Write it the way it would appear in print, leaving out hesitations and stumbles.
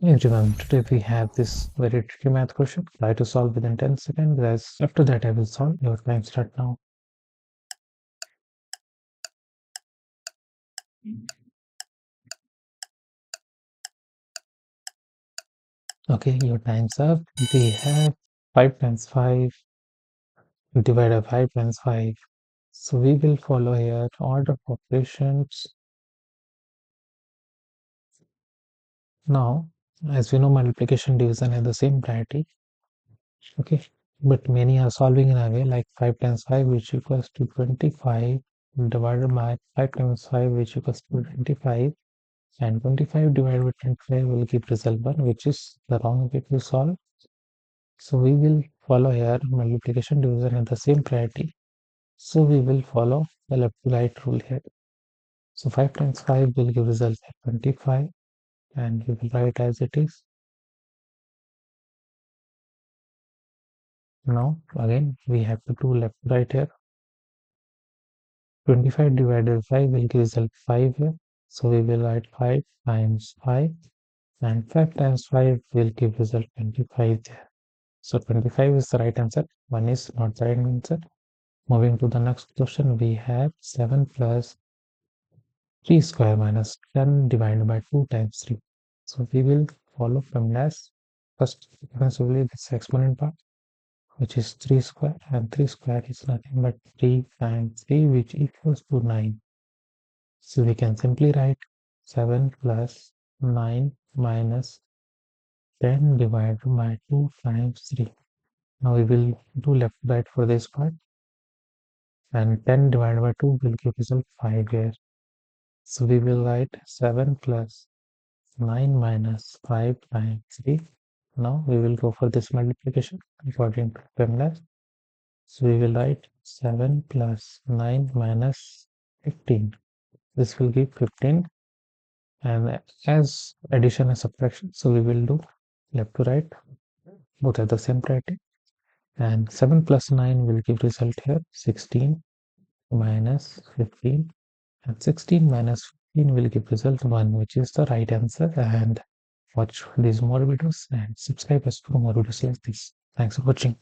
Everyone, today we have this very tricky math question. Try to solve within 10 seconds. Guys, after that I will solve. Your time start now. Okay, your time's up. We have 5 times 5 divided by 5 times 5. So we will follow here order of operations. Now, as we know, multiplication division have the same priority. Okay, but many are solving in a way like 5 times 5 which equals to 25 divided by 5 times 5 which equals to 25, and 25 divided by 25 will give result 1, which is the wrong way to solve. So we will follow here multiplication division in the same priority. So we will follow the left to right rule here. So 5 times 5 will give result 25, and we will write as it is. Now again we have to do left to right here. 25 divided by 5 will give result 5 here. So we will write 5 times 5, and 5 times 5 will give result 25 there. So 25 is the right answer. 1 is not the right answer. Moving to the next question, we have 7 plus 3 square minus 10 divided by 2 times 3. So we will follow PEMDAS. First, principally this exponent part, which is 3 square, and 3 square is nothing but 3 times 3, which equals to 9. So we can simply write 7 plus 9 minus 10 divided by 2 times 3. Now we will do left right for this part, and 10 divided by 2 will give result 5 here. So we will write 7 plus 9 minus 5 times 3. Now we will go for this multiplication according to PEMDAS. So we will write 7 plus 9 minus 15. This will give 15, and as addition and subtraction, so we will do left to right, both at the same priority. And 7 plus 9 will give result here 16 minus 15, and 16 minus 15 will give result 1, which is the right answer. And watch these more videos and subscribe us for more videos like this. Thanks for watching.